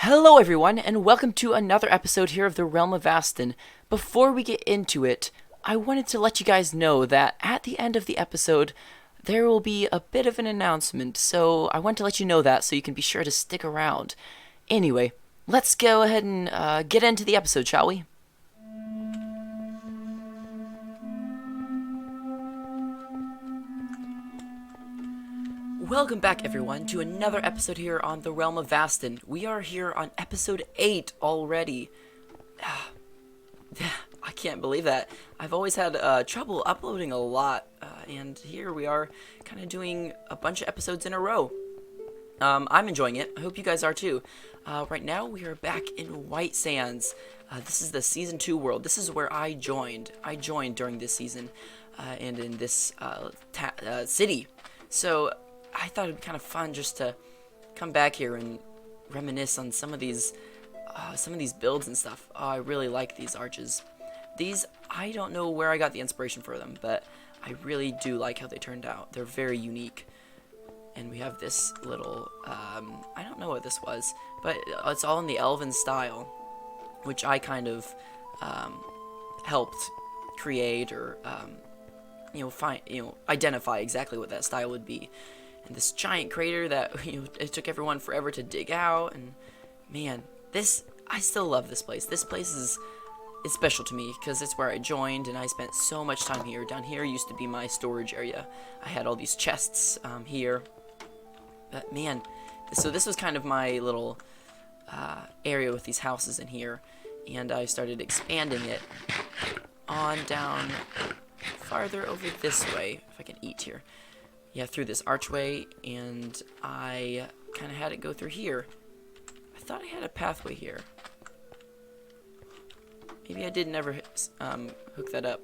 Hello everyone, and welcome to another episode here of the Realm of Vasten. Before we get into it, I wanted to let you guys know that at the end of the episode, there will be a bit of an announcement, so I want to let you know that so you can be sure to stick around. Anyway, let's go ahead and get into the episode, shall we? Welcome back, everyone, to another episode here on the Realm of Vasten. We are here on episode 8 already. I can't believe that. I've always had trouble uploading a lot, and here we are kind of doing a bunch of episodes in a row. I'm enjoying it. I hope you guys are too. Right now, we are back in White Sands. This is the Season 2 world. This is where I joined. I joined during this season, and in this city. So I thought it'd be kind of fun just to come back here and reminisce on some of these builds and stuff. Oh, I really like these arches. These, I don't know where I got the inspiration for them, but I really do like how they turned out. They're very unique. And we have this little, I don't know what this was, but it's all in the elven style, which I kind of helped create or identify exactly what that style would be. And this giant crater that it took everyone forever to dig out, and man, I still love this place. This place is special to me because it's where I joined, and I spent so much time here. Down here used to be my storage area. I had all these chests here, but man, so this was kind of my little area with these houses in here, and I started expanding it on down farther over this way. If I can eat here. Yeah, through this archway, and I kind of had it go through here. I thought I had a pathway here. Maybe I did never hook that up.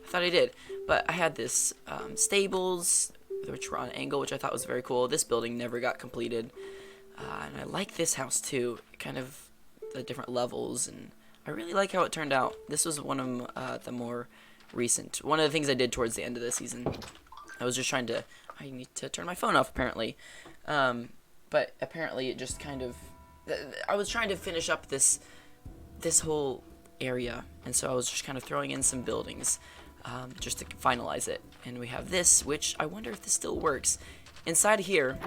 I thought I did, but I had this stables, which were on an angle, which I thought was very cool. This building never got completed, and I like this house too. Kind of the different levels, and I really like how it turned out. This was one of the more recent. One of the things I did towards the end of the season. I was just trying to. I need to turn my phone off, apparently. But apparently it just kind of... I was trying to finish up this whole area, and so I was just kind of throwing in some buildings just to finalize it. And we have this, which I wonder if this still works. Inside here,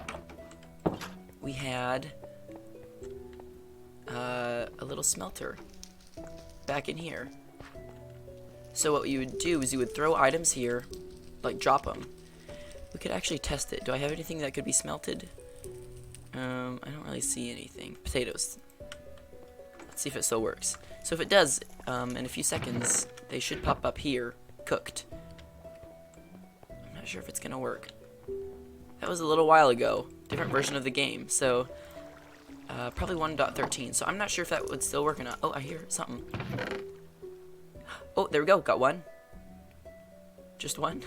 we had a little smelter back in here. So what you would do is you would throw items here, like drop them. We could actually test it. Do I have anything that could be smelted? I don't really see anything. Potatoes. Let's see if it still works. So if it does, in a few seconds, they should pop up here, cooked. I'm not sure if it's gonna work. That was a little while ago. Different version of the game, so probably 1.13. So I'm not sure if that would still work or not. Oh, I hear something. Oh, there we go. Got one. Just one.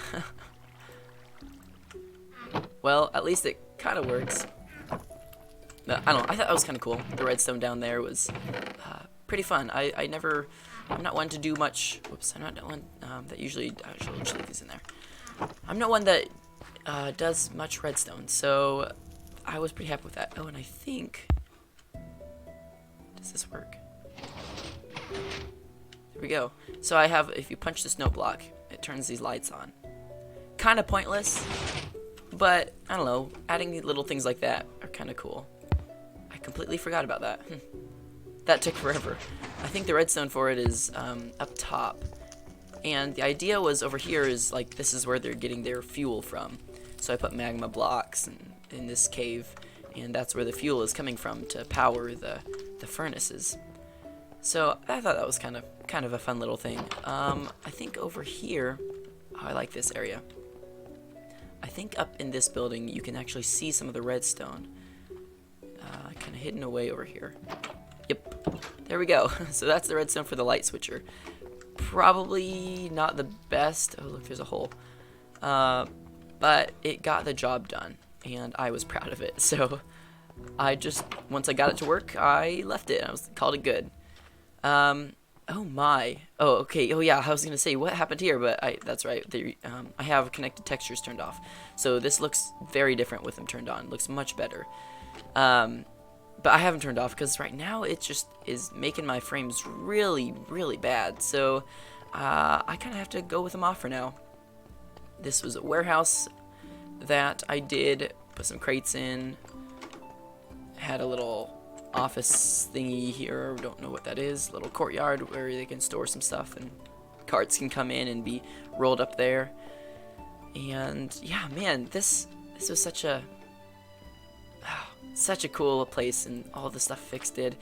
Well, at least it kind of works. No, I don't know. I thought that was kind of cool. The redstone down there was pretty fun. I'm not one to do much. Whoops, I'm not one that usually. I should leave these in there. I'm not one that does much redstone, so I was pretty happy with that. Oh, and I think. Does this work? There we go. So I have. If you punch this note block, it turns these lights on. Kind of pointless. But, I don't know, adding little things like that are kind of cool. I completely forgot about that. That took forever. I think the redstone for it is up top. And the idea was over here is, like, this is where they're getting their fuel from. So I put magma blocks in this cave, and that's where the fuel is coming from to power the furnaces. So I thought that was kind of a fun little thing. I think over here, I like this area. I think up in this building you can actually see some of the redstone kind of hidden away over here. Yep, there we go. So that's the redstone for the light switcher. Probably not the best. Oh, look, there's a hole. But it got the job done, and I was proud of it. So once I got it to work, I left it. I called it good. Oh my. Oh, okay. Oh yeah, I was gonna say what happened here, but that's right. I have connected textures turned off. So this looks very different with them turned on. It looks much better. But I haven't turned off because right now it just is making my frames really, really bad. So I kind of have to go with them off for now. This was a warehouse that I did, put some crates in, had a little office thingy here, don't know what that is, little courtyard where they can store some stuff and carts can come in and be rolled up there. And yeah, man, this was such a cool place, and all the stuff Fix did.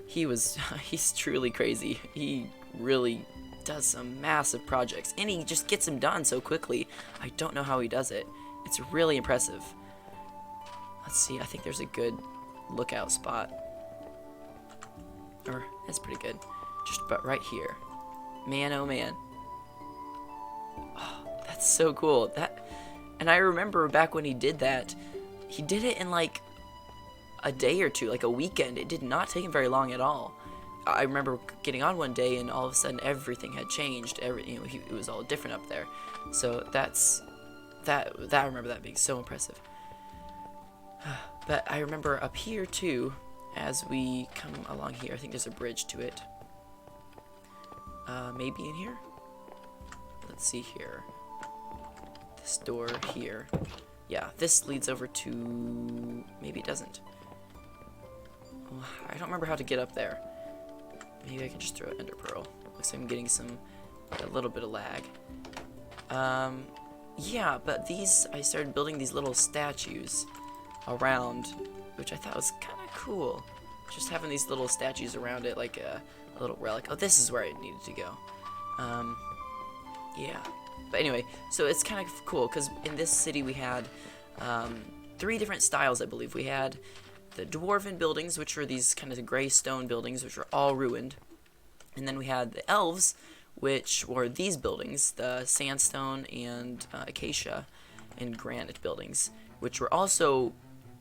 He's truly crazy. He really does some massive projects, and he just gets them done so quickly. I don't know how he does it. It's really impressive. Let's see, I think there's a good lookout spot. Or, that's pretty good. Just about right here. Man, oh man. Oh, that's so cool. And I remember back when he did that, he did it in like a day or two, like a weekend. It did not take him very long at all. I remember getting on one day and all of a sudden everything had changed. It was all different up there. So I remember that being so impressive. But I remember up here too, as we come along here, I think there's a bridge to it. Maybe in here? Let's see here. This door here. Yeah, this leads over to... Maybe it doesn't. Oh, I don't remember how to get up there. Maybe I can just throw an ender pearl. Looks like I'm getting a little bit of lag. Yeah, but I started building these little statues around, which I thought was kind of cool. Just having these little statues around it, like a little relic. Oh, this is where I needed to go. Yeah. But anyway, so it's kind of cool, because in this city we had 3 different styles, I believe. We had the dwarven buildings, which were these kind of gray stone buildings, which were all ruined. And then we had the elves, which were these buildings, the sandstone and acacia and granite buildings, which were also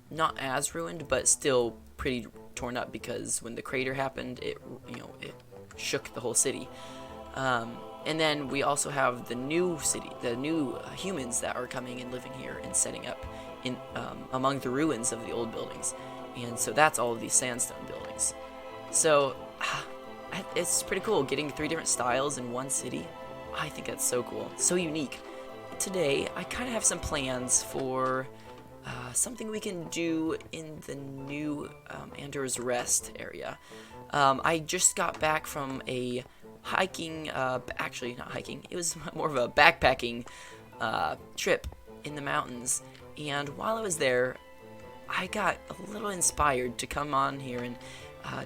not as ruined, but still pretty torn up, because when the crater happened, it shook the whole city. And then we also have the new city, the new humans that are coming and living here and setting up in among the ruins of the old buildings. And so that's all of these sandstone buildings. So it's pretty cool getting 3 different styles in one city. I think that's so cool, so unique. Today, I kind of have some plans for something we can do in the new Anders Rest area. I just got back from a hiking, actually not hiking, it was more of a backpacking trip in the mountains, and while I was there, I got a little inspired to come on here and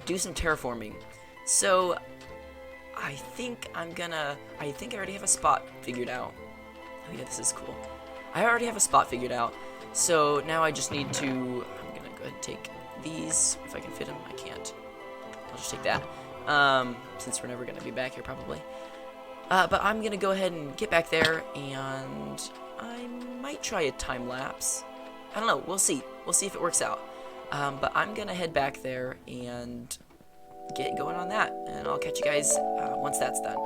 do some terraforming. So I think I already have a spot figured out. Oh yeah, this is cool. I already have a spot figured out, so now I just need to, I'm gonna go ahead and take these, if I can fit them. I can't. I'll just take that. Since we're never going to be back here probably. But I'm going to go ahead and get back there, and I might try a time lapse. I don't know, we'll see. We'll see if it works out. But I'm going to head back there and get going on that, and I'll catch you guys once that's done.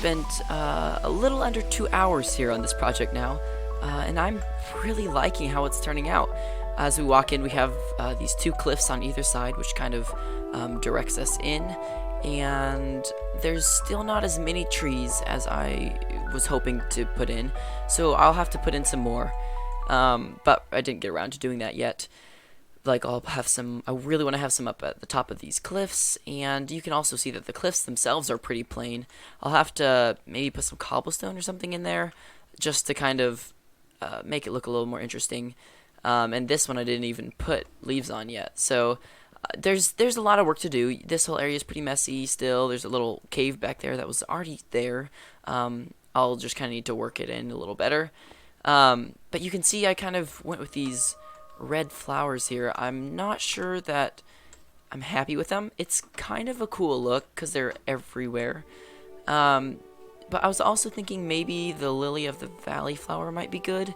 spent a little under 2 hours here on this project now, and I'm really liking how it's turning out. As we walk in, we have these 2 cliffs on either side, which kind of directs us in, and there's still not as many trees as I was hoping to put in, so I'll have to put in some more, but I didn't get around to doing that yet. Like, I'll have some, I really want to have some up at the top of these cliffs, and you can also see that the cliffs themselves are pretty plain. I'll have to maybe put some cobblestone or something in there, just to kind of make it look a little more interesting. And this one I didn't even put leaves on yet, so there's a lot of work to do. This whole area is pretty messy still. There's a little cave back there that was already there. I'll just kind of need to work it in a little better. But you can see I kind of went with these red flowers here. I'm not sure that I'm happy with them. It's kind of a cool look because they're everywhere. But I was also thinking maybe the lily of the valley flower might be good.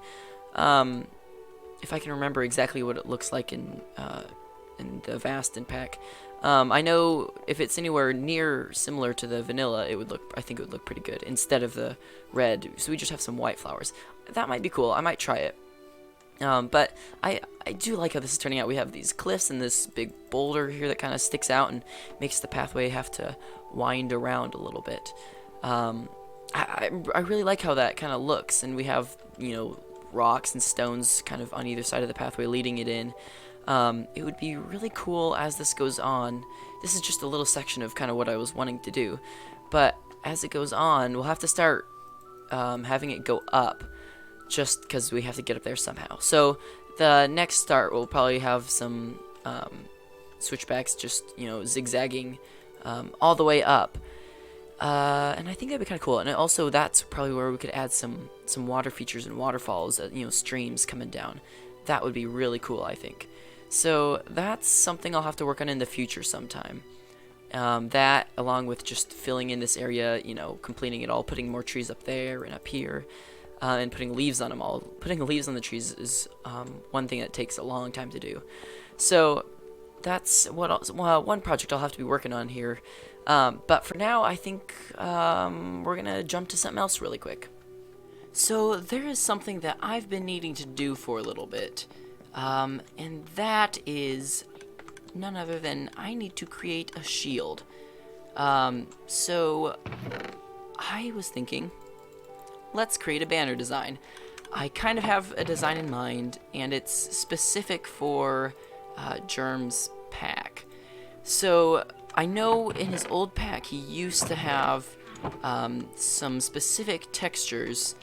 If I can remember exactly what it looks like in the Vasten pack. I know if it's anywhere near similar to the vanilla, I think it would look pretty good instead of the red. So we just have some white flowers. That might be cool. I might try it. But I do like how this is turning out. We have these cliffs and this big boulder here that kind of sticks out and makes the pathway have to wind around a little bit. I really like how that kind of looks, and we have, you know, rocks and stones kind of on either side of the pathway leading it in. It would be really cool as this goes on. This is just a little section of kind of what I was wanting to do, but as it goes on, we'll have to start having it go up, just because we have to get up there somehow. So the next start will probably have some switchbacks, just, you know, zigzagging all the way up. And I think that'd be kind of cool. And also, that's probably where we could add some water features and waterfalls, you know, streams coming down. That would be really cool, I think. So that's something I'll have to work on in the future sometime. That, along with just filling in this area, you know, completing it all, putting more trees up there and up here, and putting leaves on them all. Putting leaves on the trees is one thing that takes a long time to do. So that's one project I'll have to be working on here. But for now, I think we're going to jump to something else really quick. So there is something that I've been needing to do for a little bit, and that is none other than I need to create a shield. So I was thinking, let's create a banner design. I kind of have a design in mind, and it's specific for Jerm's pack. So I know in his old pack he used to have some specific textures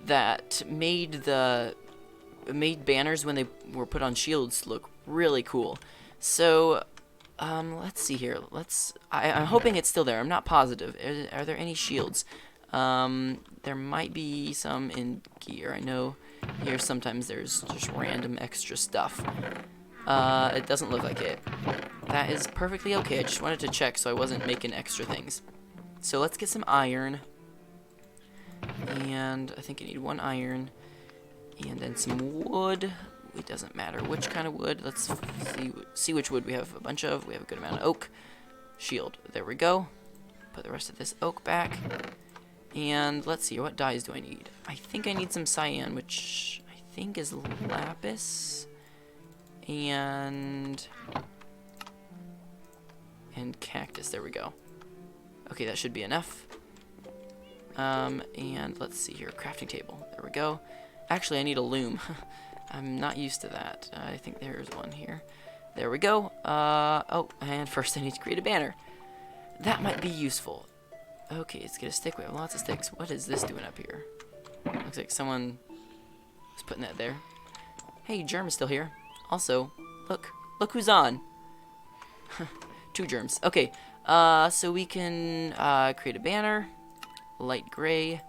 that made banners when they were put on shields look really cool. So let's see here. I'm hoping it's still there. I'm not positive. Are there any shields? There might be some in gear. I know here sometimes there's just random extra stuff. It doesn't look like it. That is perfectly okay. I just wanted to check so I wasn't making extra things. So let's get some iron. And I think I need 1 iron. And then some wood. It doesn't matter which kind of wood. Let's see which wood we have a bunch of. We have a good amount of oak. Shield. There we go. Put the rest of this oak back. And let's see, what dyes do I need? I think I need some cyan, which I think is lapis. And cactus. There we go. Okay, that should be enough. And let's see here, crafting table. There we go. Actually, I need a loom. I'm not used to that. I think there's one here. There we go. Oh, and first I need to create a banner. That might be useful. Okay, let's get a stick. We have lots of sticks. What is this doing up here? Looks like someone was putting that there. Hey, Jerm is still here. Also, look who's on. 2 germs. Okay, so we can create a banner. Light gray.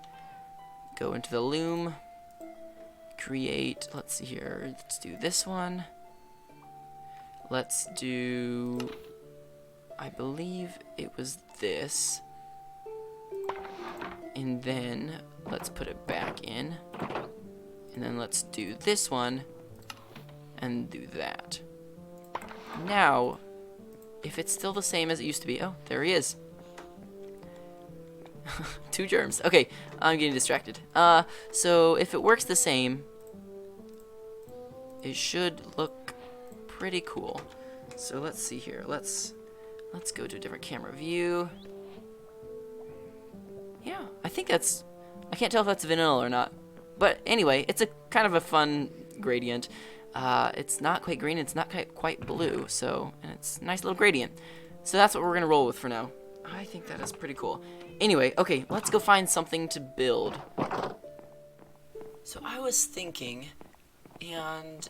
Go into the loom. Create, let's see here. Let's do this one. Let's do, I believe it was this. And then let's put it back in. And then let's do this one and do that. Now, if it's still the same as it used to be, oh, there he is. 2 germs. Okay, I'm getting distracted. So if it works the same, it should look pretty cool. So let's see here. Let's go to a different camera view. Yeah, I think that's... I can't tell if that's vanilla or not. But anyway, it's a kind of a fun gradient. It's not quite green, it's not quite blue, so, and it's a nice little gradient. So that's what we're gonna roll with for now. I think that is pretty cool. Anyway, okay, let's go find something to build. So I was thinking, and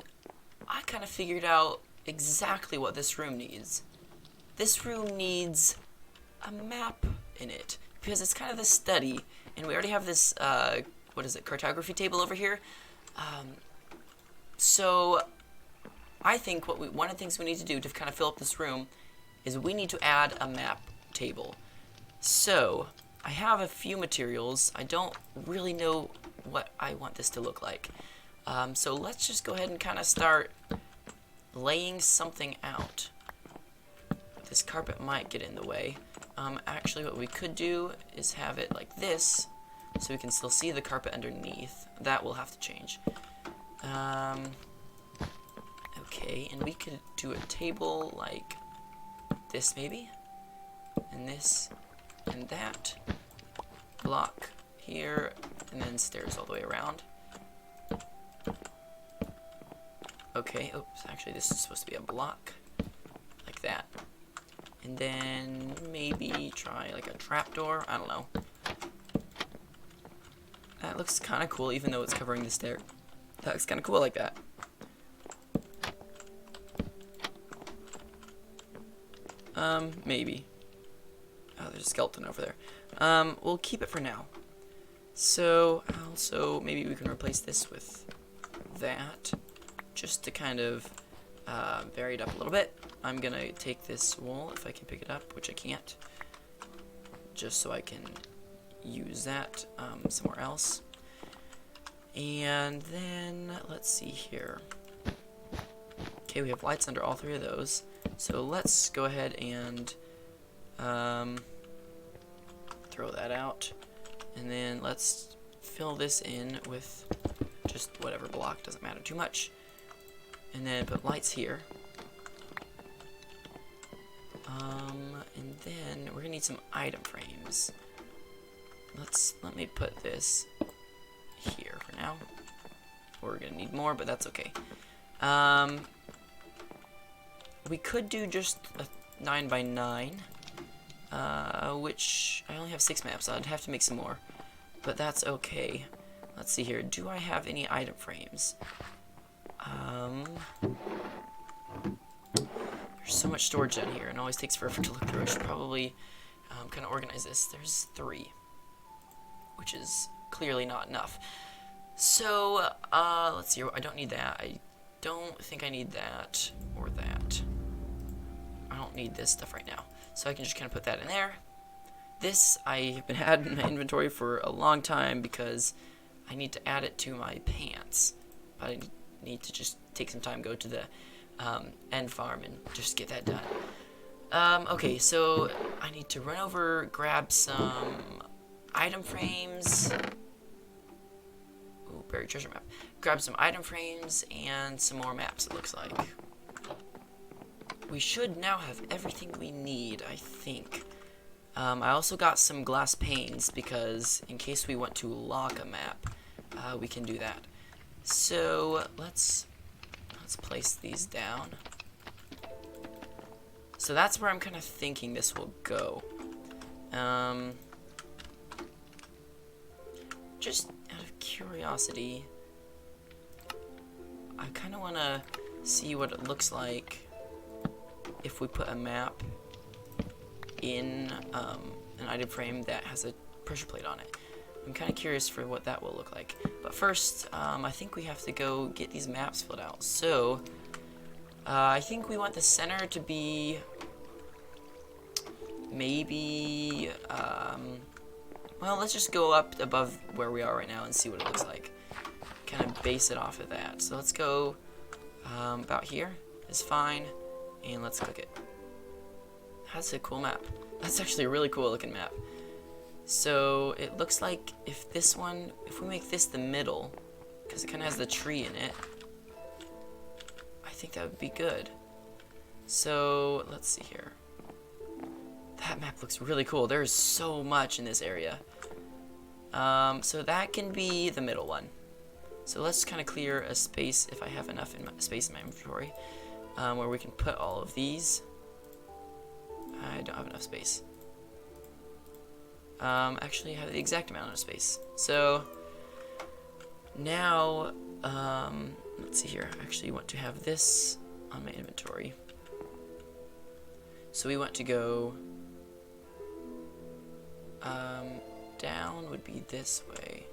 I kind of figured out exactly what this room needs. This room needs a map in it, because it's kind of the study, and we already have this, what is it, cartography table over here. So I think one of the things we need to do to kind of fill up this room is we need to add a map table. So I have a few materials. I don't really know what I want this to look like. So let's just go ahead and kind of start laying something out. This carpet might get in the way. Actually, what we could do is have it like this, so we can still see the carpet underneath. That will have to change. Okay, and we could do a table like this maybe, and this, and that. Block here, and then stairs all the way around. Okay, oops, actually this is supposed to be a block, like that. And then maybe try like a trapdoor, I don't know. That looks kind of cool, even though it's covering the stair. That looks kind of cool like that. Maybe. Oh, there's a skeleton over there. We'll keep it for now. So, also, maybe we can replace this with that, just to kind of vary it up a little bit. I'm gonna take this wool, if I can pick it up, which I can't, just so I can use that somewhere else. And then, let's see here. Okay, we have lights under all 3 of those. So let's go ahead and throw that out. And then let's fill this in with just whatever block, doesn't matter too much. And then put lights here. And then we're gonna need some item frames. Let me put this here for now. We're gonna need more, but that's okay. We could do just a 9x9, which I only have 6 maps, so I'd have to make some more, but that's okay. Let's see here. Do I have any item frames? There's so much storage down here, and it always takes forever to look through. I should probably kind of organize this. There's 3, which is clearly not enough. So, let's see. I don't need that. I don't think I need that or that. I don't need this stuff right now. So I can just kind of put that in there. This I have had in my inventory for a long time because I need to add it to my pants. But I need to just take some time, go to the end farm and just get that done. Okay, so I need to run over, grab some item frames. Ooh, buried treasure map. Grab some item frames and some more maps, it looks like. We should now have everything we need, I think. I also got some glass panes because in case we want to lock a map, we can do that. So let's place these down. So that's where I'm kind of thinking this will go. Just out of curiosity, I kind of want to see what it looks like if we put a map in an item frame that has a pressure plate on it. I'm kind of curious for what that will look like. But first, I think we have to go get these maps filled out. So, I think we want the center to be maybe, well, let's just go up above where we are right now and see what it looks like. Kind of base it off of that. So let's go about here is fine, and let's click it. That's a cool map. That's actually a really cool looking map. So it looks like if we make this the middle, because it kind of has the tree in it, I think that would be good. So let's see here. That map looks really cool. There's so much in this area. So that can be the middle one. So let's kind of clear a space, if I have enough space in my inventory, where we can put all of these. I don't have enough space. Actually, I have the exact amount of space. So now, let's see here. I actually want to have this on my inventory. So we want to go down would be this way,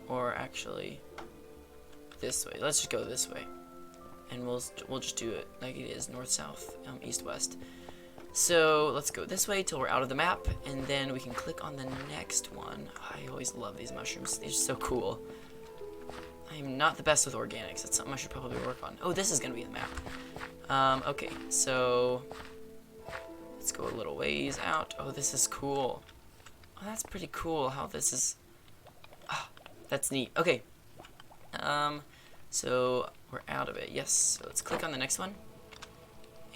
or actually this way. Let's just go this way, and we'll just do it like it is, north, south, east, west. So let's go this way till we're out of the map, and then we can click on the next one. I always love these mushrooms. They're so cool. I am not the best with organics. That's something I should probably work on. Oh, this is gonna be the map. Okay, so let's go a little ways out. Oh, this is cool. Oh, that's pretty cool how this is. Ah, that's neat. Okay. So we're out of it. Yes. So let's click on the next one.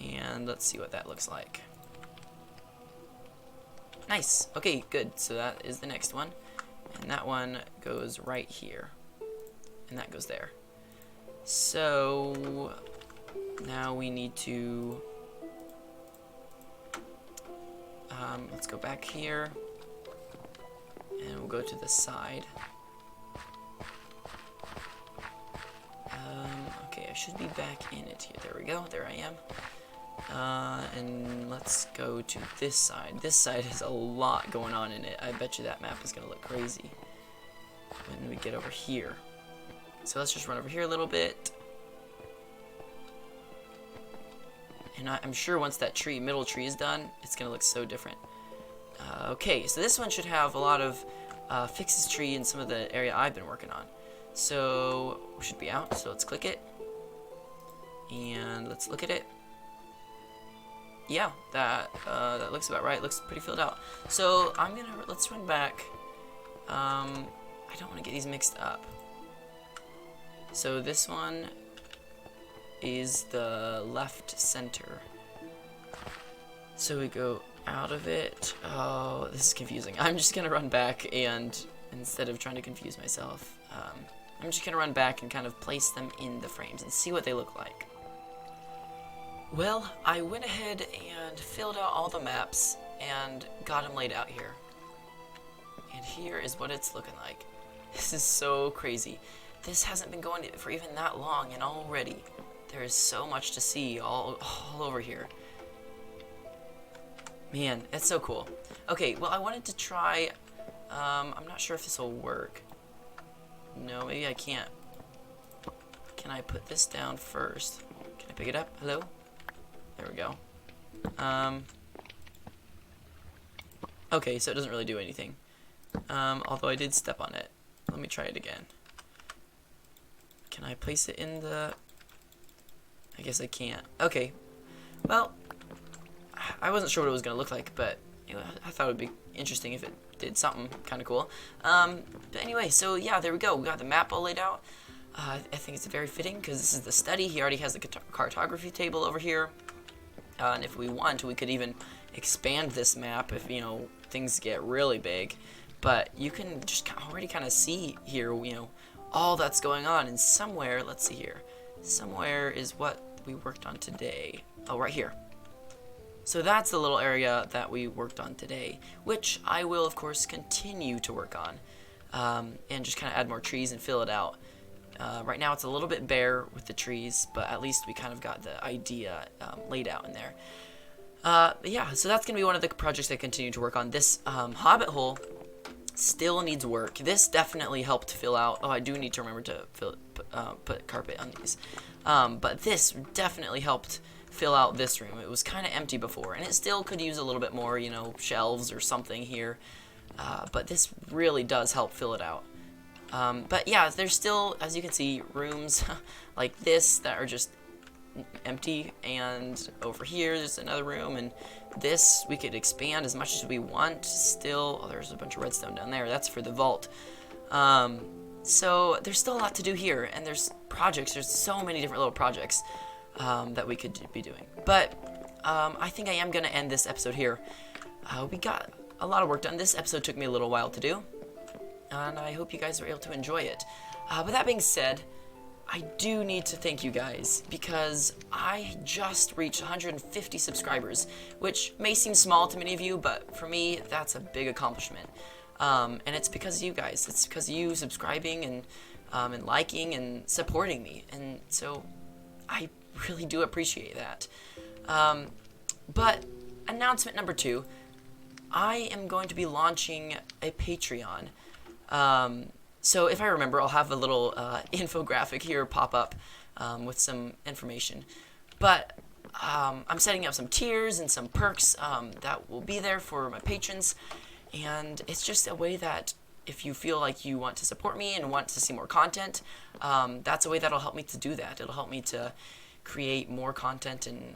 And let's see what that looks like. Nice. Okay, good. So that is the next one. And that one goes right here. And that goes there. So now we need to let's go back here, and we'll go to the side. Okay, I should be back in it here. There we go. There I am. And let's go to this side. This side has a lot going on in it. I bet you that map is going to look crazy when we get over here. So let's just run over here a little bit. And I'm sure once that middle tree is done, it's going to look so different. Okay, so this one should have a lot of Fixxit tree in some of the area I've been working on. So we should be out, so let's click it. And let's look at it. Yeah, that looks about right. It looks pretty filled out. So let's run back. I don't want to get these mixed up. So this one is the left center. So we go out of it. Oh, this is confusing. I'm just gonna run back, and instead of trying to confuse myself, I'm just gonna run back and kind of place them in the frames and see what they look like. Well, I went ahead and filled out all the maps and got them laid out here. And here is what it's looking like. This is so crazy. This hasn't been going for even that long, and already there is so much to see all over here. Man, that's so cool. Okay, well, I wanted to try, I'm not sure if this will work. No, maybe I can't. Can I put this down first? Can I pick it up? Hello? There we go. Okay, so it doesn't really do anything. Although I did step on it. Let me try it again. Can I place it in the... I guess I can't. Okay. Well, I wasn't sure what it was going to look like, but you know, I thought it would be interesting if it did something kind of cool. But anyway, so yeah, there we go. We got the map all laid out. I think it's very fitting because this is the study. He already has the cartography table over here. And if we want, we could even expand this map if, you know, things get really big. But you can just already kind of see here, you know, all that's going on. And somewhere, let's see here, somewhere is what we worked on today. Oh, right here. So that's the little area that we worked on today, which I will, of course, continue to work on, and just kind of add more trees and fill it out. Right now it's a little bit bare with the trees, but at least we kind of got the idea laid out in there. But yeah, so that's going to be one of the projects I continue to work on. This hobbit hole still needs work. This definitely helped fill out. Oh, I do need to remember to put carpet on these. But this definitely helped fill out this room. It was kind of empty before, and it still could use a little bit more, you know, shelves or something here. But this really does help fill it out. But yeah, there's still, as you can see, rooms like this that are just empty, and over here there's another room, and this we could expand as much as we want. Still, oh, there's a bunch of redstone down there. That's for the vault. So there's still a lot to do here, and there's projects. There's so many different little projects that we could be doing. But I think I am going to end this episode here. We got a lot of work done. This episode took me a little while to do, and I hope you guys were able to enjoy it. With that being said, I do need to thank you guys, because I just reached 150 subscribers, which may seem small to many of you, but for me, that's a big accomplishment. And it's because of you guys. It's because of you subscribing and liking and supporting me, and so I really do appreciate that. But announcement number 2, I am going to be launching a Patreon. So if I remember, I'll have a little infographic here pop up with some information. But I'm setting up some tiers and some perks that will be there for my patrons. And it's just a way that if you feel like you want to support me and want to see more content, that's a way that'll help me to do that. It'll help me to create more content and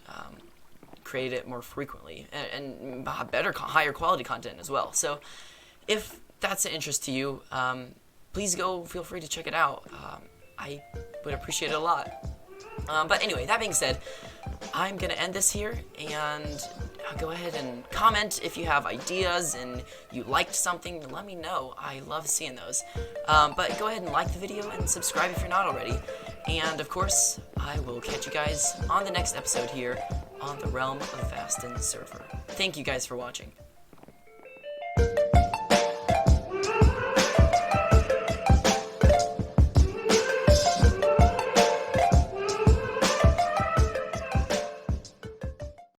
create it more frequently and better, higher quality content as well. So if that's an interest to you, please feel free to check it out. I would appreciate it a lot. But anyway, that being said, I'm going to end this here, and go ahead and comment if you have ideas and you liked something. Let me know. I love seeing those. But go ahead and like the video and subscribe if you're not already. And of course, I will catch you guys on the next episode here on the Realm of Vasten server. Thank you guys for watching.